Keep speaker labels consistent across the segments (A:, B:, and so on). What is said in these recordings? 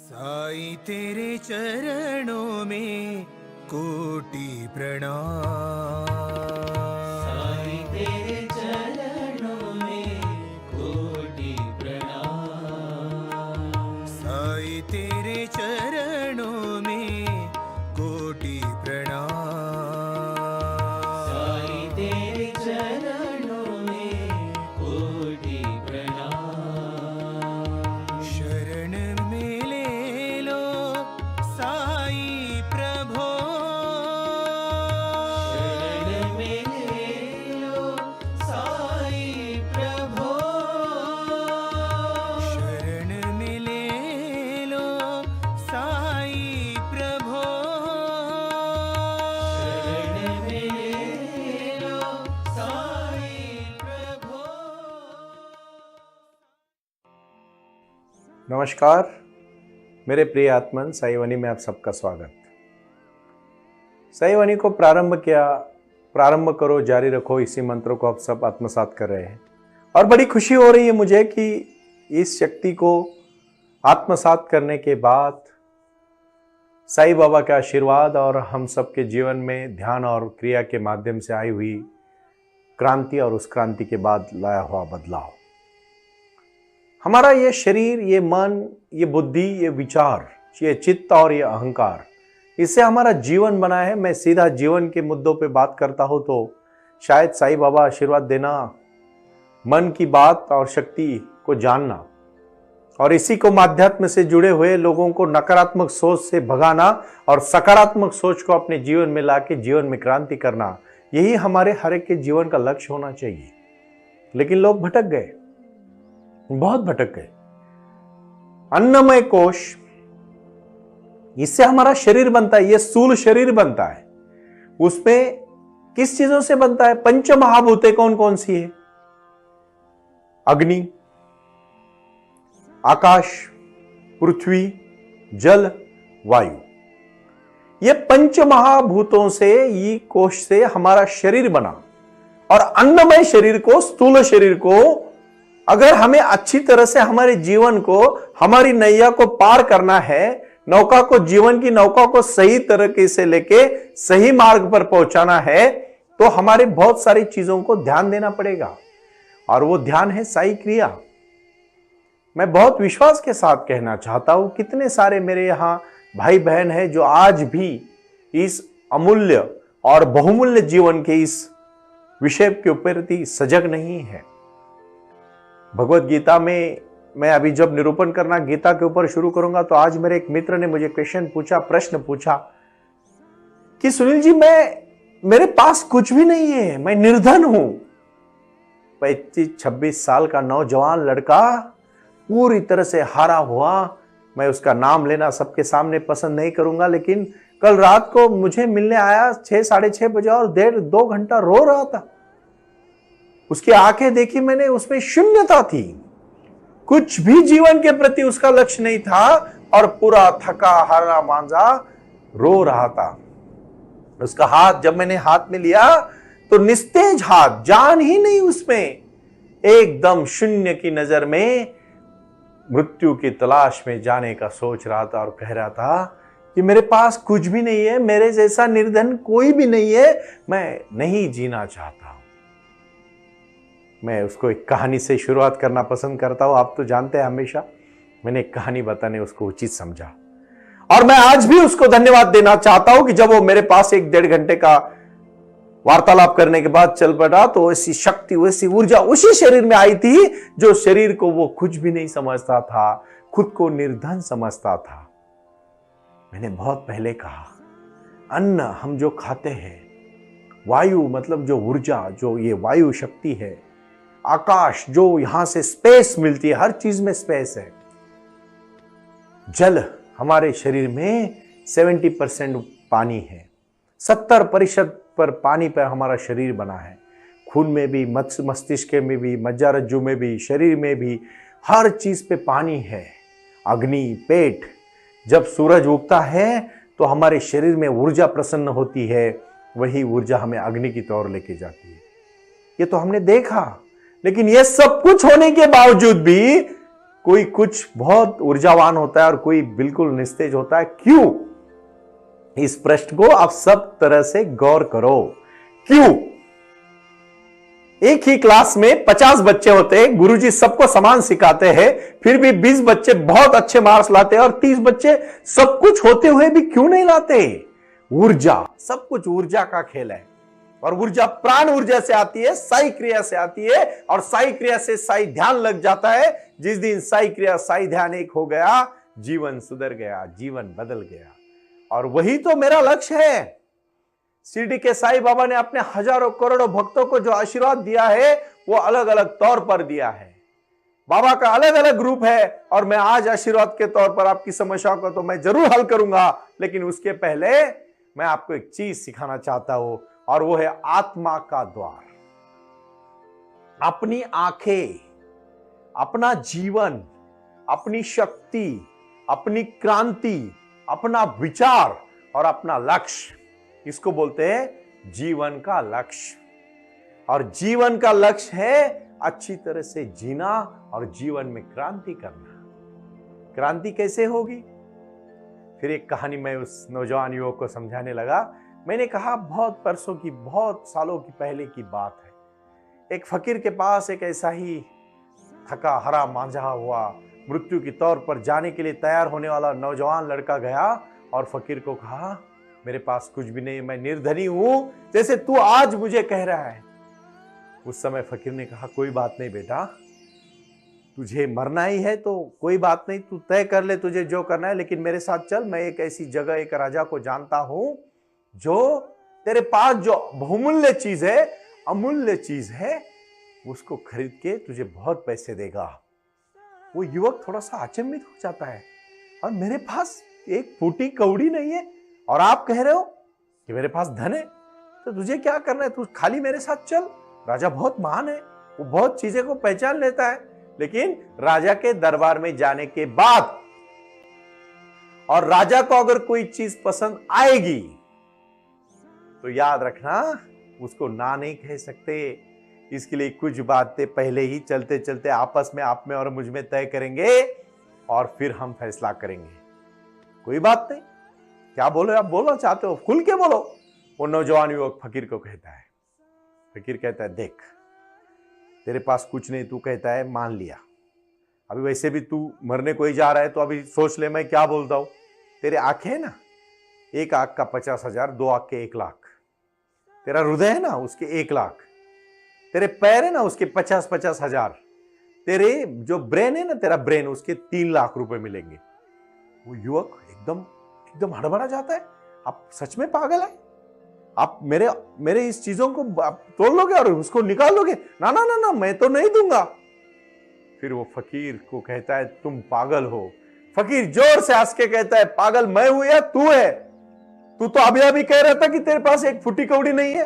A: साईं तेरे चरणों में कोटि प्रणाम।
B: साईं तेरे चरणों में कोटि प्रणाम।
A: साईं तेरे चरणों में कोटि प्रणाम।
B: साईं तेरे चरणों में कोटि प्रणाम।
A: शरण में ले लो साईं प्रभो।
B: शरण में ले लो साईं प्रभो।
A: शरण में ले लो साईं प्रभो।
B: शरण में ले लो साईं प्रभो।
C: नमस्कार, मेरे प्रिय आत्मन साईं वाणी में आप सबका स्वागत। साईं वाणी को प्रारंभ करो जारी रखो, इसी मंत्र को आप सब आत्मसात कर रहे हैं और बड़ी खुशी हो रही है मुझे कि इस शक्ति को आत्मसात करने के बाद साईं बाबा का आशीर्वाद और हम सबके जीवन में ध्यान और क्रिया के माध्यम से आई हुई क्रांति और उस क्रांति के बाद लाया हुआ बदलाव, हमारा ये शरीर, ये मन, ये बुद्धि, ये विचार, ये चित्त और ये अहंकार, इससे हमारा जीवन बना है। मैं सीधा जीवन के मुद्दों पे बात करता हूं तो शायद साईं बाबा आशीर्वाद देना, मन की बात और शक्ति को जानना और इसी को माध्यात्म से जुड़े हुए लोगों को नकारात्मक सोच से भगाना और सकारात्मक सोच को अपने जीवन में लाके जीवन में क्रांति करना, यही हमारे हर एक के जीवन का लक्ष्य होना चाहिए। लेकिन लोग भटक गए, बहुत भटक गए। अन्नमय कोश, इससे हमारा शरीर बनता है, ये स्थूल शरीर बनता है। उसमें किस चीजों से बनता है? पंच महाभूतें कौन कौन सी है? अग्नि, आकाश, पृथ्वी, जल, वायु। ये पंच महाभूतों से, ये कोश से हमारा शरीर बना। और अन्नमय शरीर को, स्थूल शरीर को अगर हमें अच्छी तरह से हमारे जीवन को, हमारी नैया को पार करना है, नौका को, जीवन की नौका को सही तरीके से लेके सही मार्ग पर पहुंचाना है, तो हमारे बहुत सारी चीजों को ध्यान देना पड़ेगा। और वो ध्यान है साई क्रिया। मैं बहुत विश्वास के साथ कहना चाहता हूं, कितने सारे मेरे यहां भाई बहन हैं जो आज भी इस अमूल्य और बहुमूल्य जीवन के इस विषय के प्रति सजग नहीं है। भगवत गीता में मैं अभी जब निरूपण करना गीता के ऊपर शुरू करूंगा तो आज मेरे एक मित्र ने मुझे प्रश्न पूछा कि सुनील जी, मेरे पास कुछ भी नहीं है, मैं निर्धन हूं। 25-26 साल का नौजवान लड़का, पूरी तरह से हारा हुआ। मैं उसका नाम लेना सबके सामने पसंद नहीं करूंगा, लेकिन कल रात को मुझे मिलने आया 6-6:30 बजे और 1.5-2 घंटा रो रहा था। उसकी आंखें देखी मैंने, उसमें शून्यता थी, कुछ भी जीवन के प्रति उसका लक्ष्य नहीं था और पूरा थका हारा मांझा रो रहा था। उसका हाथ जब मैंने हाथ में लिया तो निस्तेज हाथ, जान ही नहीं उसमें, एकदम शून्य की नजर में मृत्यु की तलाश में जाने का सोच रहा था और कह रहा था कि मेरे पास कुछ भी नहीं है, मेरे जैसा निर्धन कोई भी नहीं है, मैं नहीं जीना चाहता। मैं उसको एक कहानी से शुरुआत करना पसंद करता हूं। आप तो जानते हैं, हमेशा मैंने एक कहानी बताने उसको उचित समझा और मैं आज भी उसको धन्यवाद देना चाहता हूं कि जब वो मेरे पास 1-1.5 घंटे का वार्तालाप करने के बाद चल पड़ा तो ऐसी शक्ति, वैसी ऊर्जा उसी शरीर में आई थी जो शरीर को वो कुछ भी नहीं समझता था, खुद को निर्धन समझता था। मैंने बहुत पहले कहा, अन्न हम जो खाते हैं, वायु मतलब जो ऊर्जा, जो ये वायु शक्ति है, आकाश जो यहां से स्पेस मिलती है, हर चीज में स्पेस है, जल, हमारे शरीर में 70% पानी है, 70% पर पानी पर हमारा शरीर बना है। खून में भी, मस्तिष्क में भी, मज्जारज्जु में भी, शरीर में भी, हर चीज पे पानी है। अग्नि, पेट, जब सूरज उगता है तो हमारे शरीर में ऊर्जा प्रसन्न होती है, वही ऊर्जा हमें अग्नि की तौर लेके जाती है। ये तो हमने देखा। लेकिन ये सब कुछ होने के बावजूद भी कोई कुछ बहुत ऊर्जावान होता है और कोई बिल्कुल निस्तेज होता है, क्यों? इस प्रश्न को आप सब तरह से गौर करो। क्यों? एक ही क्लास में 50 बच्चे होते हैं, गुरुजी सबको समान सिखाते हैं, फिर भी 20 बच्चे बहुत अच्छे मार्क्स लाते हैं और 30 बच्चे सब कुछ होते हुए भी क्यों नहीं लाते? ऊर्जा, सब कुछ ऊर्जा का खेल है। और ऊर्जा प्राण ऊर्जा से आती है, साई क्रिया से आती है, और साई क्रिया से साई ध्यान लग जाता है। जिस दिन साई क्रिया साई ध्यान एक हो गया, जीवन सुधर गया, जीवन बदल गया। और वही तो मेरा लक्ष्य है। शिरडी के साईं बाबा ने अपने हजारों करोड़ों भक्तों को जो आशीर्वाद दिया है, वो अलग अलग तौर पर दिया है। बाबा का अलग अलग रूप है, और मैं आज आशीर्वाद के तौर पर आपकी समस्याओं को तो मैं जरूर हल करूंगा, लेकिन उसके पहले मैं आपको एक चीज सिखाना चाहता हूं, और वो है आत्मा का द्वार। अपनी आंखें, अपना जीवन, अपनी शक्ति, अपनी क्रांति, अपना विचार और अपना लक्ष्य, इसको बोलते हैं जीवन का लक्ष्य। और जीवन का लक्ष्य है अच्छी तरह से जीना और जीवन में क्रांति करना। क्रांति कैसे होगी? फिर एक कहानी मैं उस नौजवान युवक को समझाने लगा। मैंने कहा, बहुत परसों की, बहुत सालों की पहले की बात है। एक फकीर के पास एक ऐसा ही थका हरा मांझा हुआ, मृत्यु की तौर पर जाने के लिए तैयार होने वाला नौजवान लड़का गया और फकीर को कहा, मेरे पास कुछ भी नहीं, मैं निर्धनी हूं, जैसे तू आज मुझे कह रहा है। उस समय फकीर ने कहा, कोई बात नहीं बेटा, तुझे मरना ही है तो कोई बात नहीं, तू तय कर ले तुझे जो करना है, लेकिन मेरे साथ चल। मैं एक ऐसी जगह, एक राजा को जानता हूं जो तेरे पास जो बहुमूल्य चीज है, अमूल्य चीज है, उसको खरीद के तुझे बहुत पैसे देगा। वो युवक थोड़ा सा अचंभित हो जाता है, और मेरे पास एक फूटी कौड़ी नहीं है, और आप कह रहे हो कि मेरे पास धन है, तो तुझे क्या करना है? तू खाली मेरे साथ चल। राजा बहुत महान है, वो बहुत चीजें को पहचान लेता है। लेकिन राजा के दरबार में जाने के बाद, और राजा को अगर कोई चीज पसंद आएगी, तो याद रखना, उसको ना नहीं कह सकते। इसके लिए कुछ बातें पहले ही चलते चलते आपस में, आप में और मुझ में तय करेंगे, और फिर हम फैसला करेंगे। कोई बात नहीं, क्या बोलो, आप बोलना चाहते हो खुल के बोलो। वो नौजवान युवक फकीर को कहता है, फकीर कहता है, देख तेरे पास कुछ नहीं, तू कहता है मान लिया, अभी वैसे भी तू मरने को ही जा रहा है, तो अभी सोच ले मैं क्या बोलता हूं। तेरे आंखें है ना, एक आंख का 50,000, 2 आंख के 1 लाख। तेरा हृदय है ना, उसके 1 लाख। तेरे पैर है ना, उसके 50-50 हजार। तेरे जो ब्रेन है ना, तेरा ब्रेन, उसके 3 लाख रुपए मिलेंगे। वो युवक एकदम हड़बड़ा जाता है, आप सच में पागल है? आप मेरे इस चीजों को आप तोड़ लोगे और उसको निकाल लोगे? ना ना ना ना, मैं तो नहीं दूंगा। फिर वो फकीर को कहता है, तुम पागल हो। फकीर जोर से हंस के कहता है, पागल मैं हूं या तू है? तू तो अभी कह रहा था कि तेरे पास एक फुटी कौड़ी नहीं है।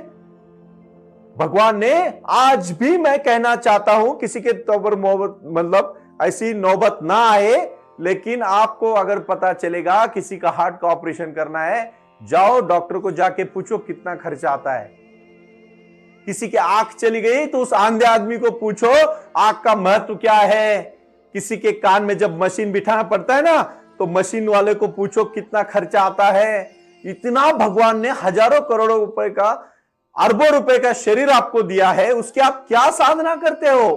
C: भगवान ने, आज भी मैं कहना चाहता हूं, किसी के तौर मतलब ऐसी नौबत ना आए, लेकिन आपको अगर पता चलेगा किसी का हार्ट का ऑपरेशन करना है, जाओ डॉक्टर को जाके पूछो कितना खर्चा आता है। किसी की आंख चली गई तो उस अंधे आदमी को पूछो आंख का महत्व क्या है। किसी के कान में जब मशीन बिठाना पड़ता है ना, तो मशीन वाले को पूछो कितना खर्चा आता है। इतना भगवान ने हजारों करोड़ों रुपए का, अरबों रुपए का शरीर आपको दिया है, उसके आप क्या साधना करते हो?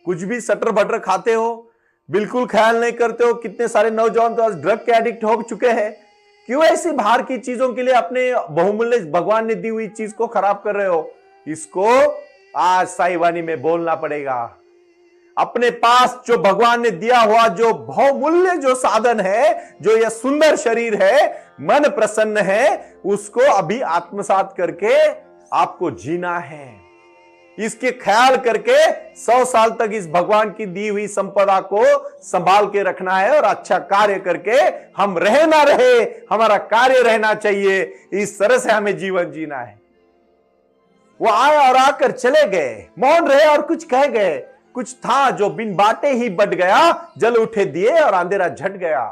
C: कुछ भी सटर बटर खाते हो, बिल्कुल ख्याल नहीं करते हो। कितने सारे नौजवान तो आज ड्रग के एडिक्ट हो चुके हैं। क्यों ऐसी बाहर की चीजों के लिए अपने बहुमूल्य भगवान ने दी हुई चीज को खराब कर रहे हो? इसको आज साई वाणी में बोलना पड़ेगा। अपने पास जो भगवान ने दिया हुआ जो बहुमूल्य जो साधन है, जो यह सुंदर शरीर है, मन प्रसन्न है, उसको अभी आत्मसात करके आपको जीना है। इसके ख्याल करके 100 साल तक इस भगवान की दी हुई संपदा को संभाल के रखना है, और अच्छा कार्य करके हम रहे ना रहे, हमारा कार्य रहना चाहिए। इस तरह से हमें जीवन जीना है। वो आए और आकर चले गए, मौन रहे और कुछ कह गए। कुछ था जो बिन बाटे ही बट गया, जल उठे दिए और अंधेरा झट गया।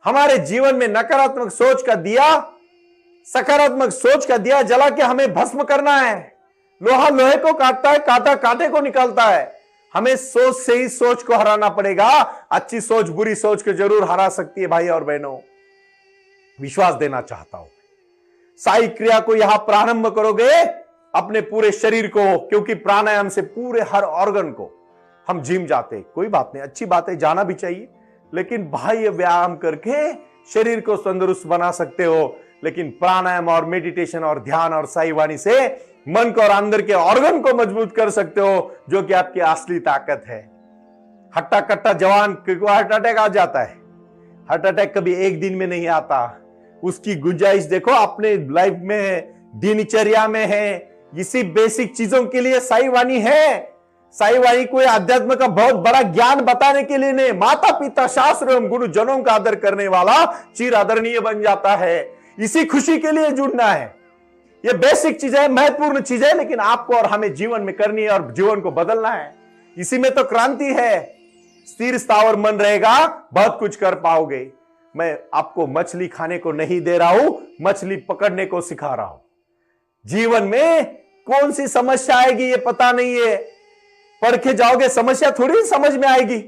C: हमारे जीवन में नकारात्मक सोच का दिया, सकारात्मक सोच का दिया जला के हमें भस्म करना है। लोहा लोहे को काटता है, कांटा कांटे को निकालता है। हमें सोच से ही सोच को हराना पड़ेगा। अच्छी सोच बुरी सोच को जरूर हरा सकती है भाई और बहनों, विश्वास देना चाहता हूं। साई क्रिया को यहां प्रारंभ करोगे अपने पूरे शरीर को, क्योंकि प्राणायाम से पूरे हर ऑर्गन को हम जिम जाते, कोई बात नहीं, अच्छी बात है, जाना भी चाहिए, लेकिन बाह्य व्यायाम करके शरीर को तंदुरुस्त बना सकते हो। लेकिन प्राणायाम और मेडिटेशन और ध्यान और साई वाणी से मन को और अंदर के ऑर्गन को मजबूत कर सकते हो, जो कि आपकी असली ताकत है। हट्टा कट्टा जवान को हार्ट अटैक आ जाता है। हार्ट अटैक कभी एक दिन में नहीं आता, उसकी गुंजाइश देखो अपने लाइफ में, दिनचर्या में है। इसी बेसिक चीजों के लिए साई वाणी है। साई वाणी कोई अध्यात्म का बहुत बड़ा ज्ञान बताने के लिए नहीं, माता पिता शास्त्र एवं गुरुजनों का आदर करने वाला चिर आदरणीय बन जाता है। इसी खुशी के लिए जुड़ना है। ये बेसिक चीज है, महत्वपूर्ण चीज है, लेकिन आपको और हमें जीवन में करनी है और जीवन को बदलना है। इसी में तो क्रांति है। स्थिर स्थावर मन रहेगा, बहुत कुछ कर पाओगे। मैं आपको मछली खाने को नहीं दे रहा हूं, मछली पकड़ने को सिखा रहा हूं। जीवन में कौन सी समस्या आएगी ये पता नहीं है, पढ़ के जाओगे समस्या थोड़ी समझ में आएगी।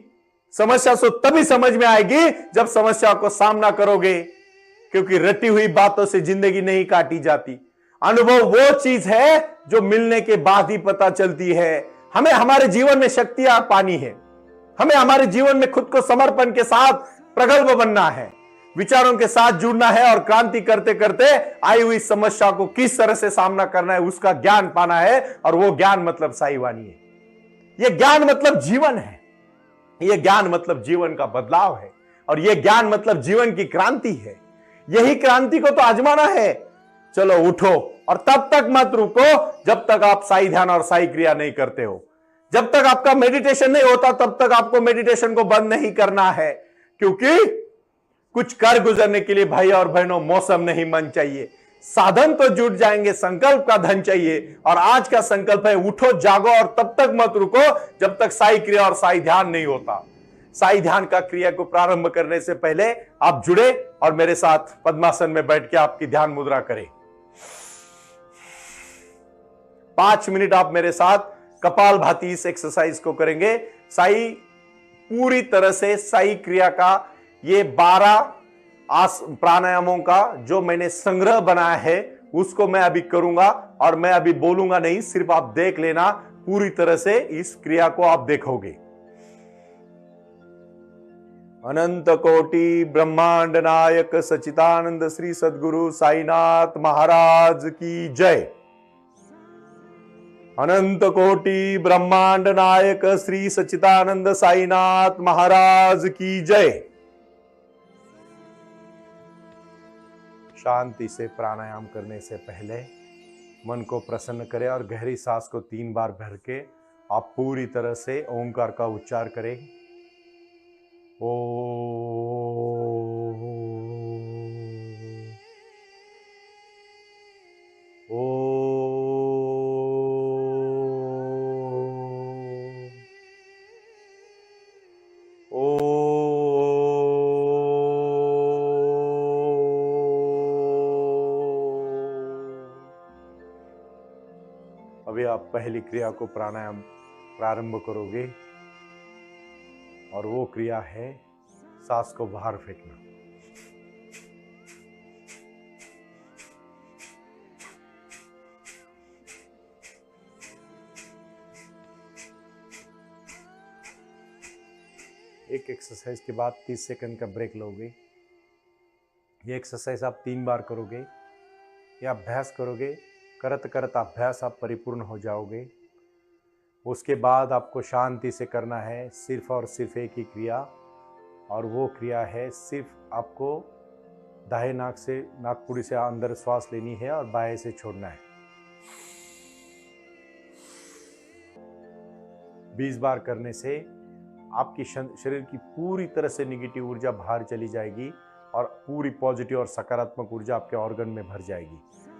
C: समस्या सो तभी समझ में आएगी जब समस्या को सामना करोगे, क्योंकि रटी हुई बातों से जिंदगी नहीं काटी जाती। अनुभव वो चीज है जो मिलने के बाद ही पता चलती है। हमें हमारे जीवन में शक्तियां पानी है, हमें हमारे जीवन में खुद को समर्पण के साथ प्रगल्भ बनना है, विचारों के साथ जुड़ना है और क्रांति करते करते आई हुई समस्या को किस तरह से सामना करना है उसका ज्ञान पाना है। और वो ज्ञान मतलब साई वाणी है। ये ज्ञान मतलब जीवन है, ये ज्ञान मतलब जीवन का बदलाव है, और ये ज्ञान मतलब जीवन की क्रांति है। यही क्रांति को तो आजमाना है। चलो उठो, और तब तक मत रुको जब तक आप साई ध्यान और साई क्रिया नहीं करते हो। जब तक आपका मेडिटेशन नहीं होता तब तक आपको मेडिटेशन को बंद नहीं करना है, क्योंकि कुछ कर गुजरने के लिए भाई और बहनों मौसम नहीं मन चाहिए। साधन तो जुट जाएंगे, संकल्प का धन चाहिए। और आज का संकल्प है उठो जागो, और तब तक मत रुको जब तक साई क्रिया और साई ध्यान नहीं होता। साई ध्यान का क्रिया को प्रारंभ करने से पहले आप जुड़े और मेरे साथ पद्मासन में बैठ के आपकी ध्यान मुद्रा करें। 5 मिनट आप मेरे साथ कपालभाति इस एक्सरसाइज को करेंगे। साई पूरी तरह से साई क्रिया का ये 12 प्राणायामों का जो मैंने संग्रह बनाया है उसको मैं अभी करूंगा, और मैं अभी बोलूंगा नहीं, सिर्फ आप देख लेना। पूरी तरह से इस क्रिया को आप देखोगे। अनंत कोटि ब्रह्मांड नायक सच्चिदानंद श्री सद्गुरु साईनाथ महाराज की जय। अनंत कोटि ब्रह्मांड नायक श्री सच्चिदानंद साईनाथ महाराज की जय। शांति से प्राणायाम करने से पहले मन को प्रसन्न करें और गहरी सांस को 3 बार भर के आप पूरी तरह से ओंकार का उच्चार करें। ओ अभी आप पहली क्रिया को प्राणायाम प्रारंभ करोगे, और वो क्रिया है सांस को बाहर फेंकना। एक एक्सरसाइज के बाद 30 सेकंड का ब्रेक लोगे। ये एक्सरसाइज आप 3 बार करोगे, ये अभ्यास करोगे। करत करत अभ्यास आप परिपूर्ण हो जाओगे। उसके बाद आपको शांति से करना है सिर्फ और सिर्फ एक ही क्रिया, और वो क्रिया है सिर्फ आपको दाहिने नाक से नाकपुड़ी से अंदर श्वास लेनी है और बाएं से छोड़ना है। 20 बार करने से आपकी शरीर की पूरी तरह से नेगेटिव ऊर्जा बाहर चली जाएगी और पूरी पॉजिटिव और सकारात्मक ऊर्जा आपके ऑर्गन में भर जाएगी।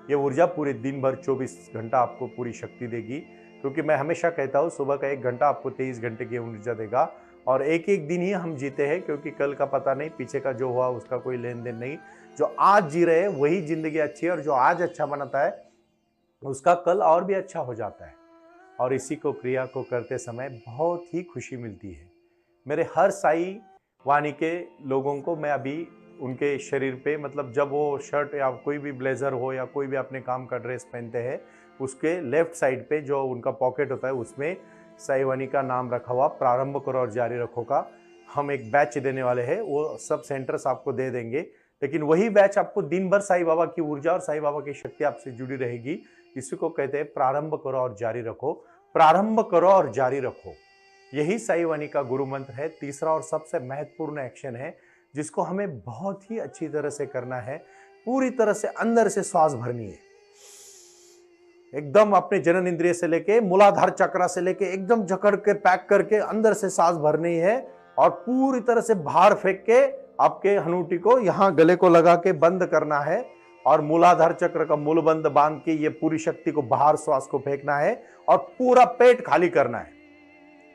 C: ये ऊर्जा पूरे दिन भर 24 घंटा आपको पूरी शक्ति देगी, क्योंकि मैं हमेशा कहता हूँ सुबह का 1 घंटा आपको 23 घंटे की ऊर्जा देगा। और एक एक दिन ही हम जीते हैं, क्योंकि कल का पता नहीं, पीछे का जो हुआ उसका कोई लेन देन नहीं। जो आज जी रहे हैं वही जिंदगी अच्छी है, और जो आज अच्छा बनाता है उसका कल और भी अच्छा हो जाता है। और इसी को क्रिया को करते समय बहुत ही खुशी मिलती है। मेरे हर साई वाणी के लोगों को मैं अभी उनके शरीर पे, मतलब जब वो शर्ट या कोई भी ब्लेजर हो या कोई भी अपने काम का ड्रेस पहनते हैं, उसके लेफ्ट साइड पे जो उनका पॉकेट होता है उसमें साई वाणी का नाम रखा हुआ प्रारंभ करो और जारी रखो का हम एक बैच देने वाले हैं। वो सब सेंटर्स आपको दे देंगे, लेकिन वही बैच आपको दिन भर साईं बाबा की ऊर्जा और साईं बाबा की शक्ति आपसे जुड़ी रहेगी। इसी को कहते हैं प्रारंभ करो और जारी रखो। प्रारंभ करो और जारी रखो, यही साईं वाणी का गुरु मंत्र है। तीसरा और सबसे महत्वपूर्ण एक्शन है जिसको हमें बहुत ही अच्छी तरह से करना है। पूरी तरह से अंदर से श्वास भरनी है, एकदम अपने जनन इंद्रिय से लेके मूलाधार चक्र से लेके एकदम जकड़ के पैक करके अंदर से सांस भरनी है और पूरी तरह से बाहर फेंक के आपके हनूटी को यहां गले को लगा के बंद करना है और मूलाधार चक्र का मूल बंद बांध के ये पूरी शक्ति को बाहर श्वास को फेंकना है और पूरा पेट खाली करना है।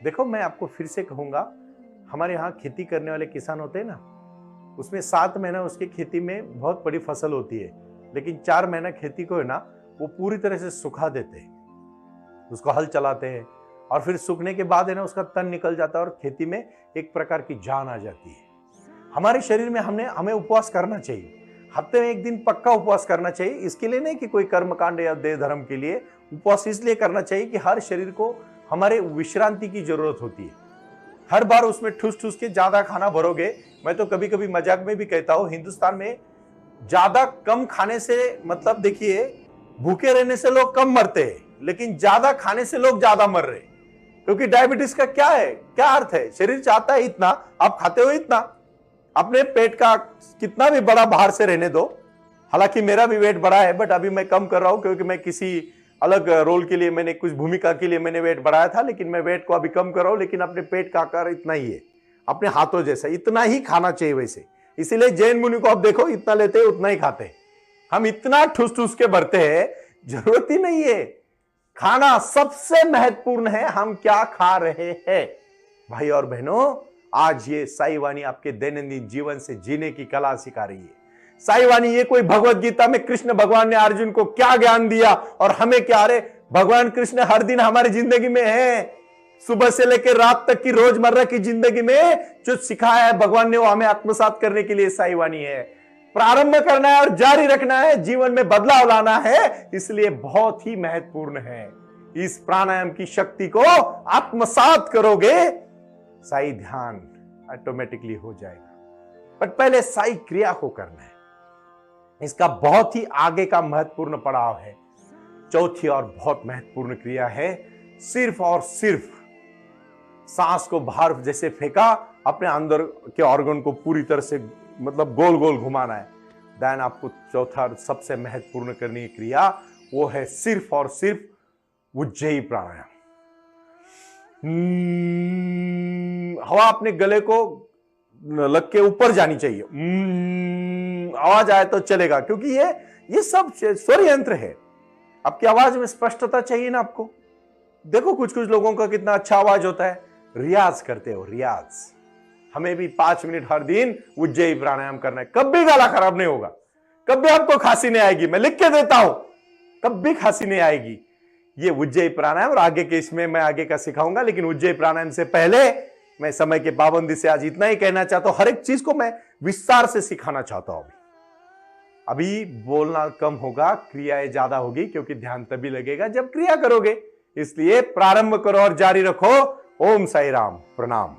C: देखो मैं आपको फिर से कहूंगा, हमारे यहाँ खेती करने वाले किसान होते हैं ना, उसमें 7 महीना उसकी खेती में बहुत बड़ी फसल होती है, लेकिन 4 महीना खेती को है ना वो पूरी तरह से सुखा देते हैं, उसको हल चलाते हैं और फिर सूखने के बाद है ना उसका तन निकल जाता है और खेती में एक प्रकार की जान आ जाती है। हमारे शरीर में हमें उपवास करना चाहिए, हफ्ते में 1 दिन पक्का उपवास करना चाहिए। इसके लिए नहीं कि कोई कर्मकांड या देह धर्म के लिए, उपवास इसलिए करना चाहिए कि हर शरीर को हमारे विश्रांति की जरूरत होती है। हर बार उसमें ठूस ठूस के ज्यादा खाना भरोगे, मैं तो कभी कभी मजाक में भी कहता हूं, हिंदुस्तान में ज्यादा कम खाने से मतलब देखिए भूखे रहने से लोग कम मरते हैं, लेकिन ज्यादा खाने से लोग ज्यादा मर रहे, क्योंकि डायबिटीज का क्या है, क्या अर्थ है, शरीर चाहता है इतना, आप खाते हो इतना, अपने पेट का कितना भी बड़ा बाहर से रहने दो। हालांकि मेरा भी वेट बड़ा है, बट अभी मैं कम कर रहा हूं क्योंकि मैं किसी अलग रोल के लिए, मैंने कुछ भूमिका के लिए मैंने वेट बढ़ाया था, लेकिन मैं वेट को अभी कम कर रहा हूं। लेकिन अपने पेट का आकार इतना ही है, अपने हाथों जैसा, इतना ही खाना चाहिए वैसे। इसीलिए जैन मुनि को आप देखो, इतना लेते हैं उतना ही खाते हैं, हम इतना ठूस ठूस के भरते हैं, जरूरत ही नहीं है। खाना सबसे महत्वपूर्ण है, हम क्या खा रहे हैं। भाई और बहनों, आज ये साईं वाणी आपके दैनंदिन जीवन से जीने की कला सिखा रही है। साईं वाणी ये कोई भगवत गीता में कृष्ण भगवान ने अर्जुन को क्या ज्ञान दिया और हमें क्या, अरे भगवान कृष्ण हर दिन हमारी जिंदगी में है, सुबह से लेकर रात तक की रोजमर्रा की जिंदगी में जो सिखाया है भगवान ने, वो हमें आत्मसात करने के लिए साईं वाणी है। प्रारंभ करना है और जारी रखना है, जीवन में बदलाव लाना है, इसलिए बहुत ही महत्वपूर्ण है। इस प्राणायाम की शक्ति को आत्मसात करोगे, साई ध्यान ऑटोमेटिकली हो जाएगा। पर पहले साई क्रिया को करना है, इसका बहुत ही आगे का महत्वपूर्ण पड़ाव है। चौथी और बहुत महत्वपूर्ण क्रिया है, सिर्फ और सिर्फ सांस को बाहर जैसे फेंका, अपने अंदर के ऑर्गन को पूरी तरह से मतलब गोल गोल घुमाना है। देन आपको चौथा सबसे महत्वपूर्ण करने की क्रिया वो है सिर्फ और सिर्फ उज्जयी प्राणायाम। हवा अपने गले को लग के ऊपर जानी चाहिए, आवाज आए तो चलेगा, क्योंकि ये सब स्वर यंत्र है। आपकी आवाज में स्पष्टता चाहिए ना आपको। देखो कुछ कुछ लोगों का कितना अच्छा आवाज होता है, रियाज करते हो, रियाज। हमें भी 5 मिनट हर दिन उज्जयी प्राणायाम करना है, कभी गला खराब नहीं होगा, कभी आपको खांसी नहीं आएगी, मैं लिख के देता हूं, कभी खांसी नहीं आएगी। ये उज्जयी प्राणायाम, और आगे के इसमें मैं आगे का सिखाऊंगा, लेकिन उज्जयी प्राणायाम से पहले मैं समय के पाबंदी से आज इतना ही कहना चाहता हूं। हर एक चीज को मैं विस्तार से सिखाना चाहता हूं। अभी बोलना कम होगा, क्रियाएं ज्यादा होगी, क्योंकि ध्यान तभी लगेगा जब क्रिया करोगे। इसलिए प्रारंभ करो और जारी रखो। ओम साई राम, प्रणाम।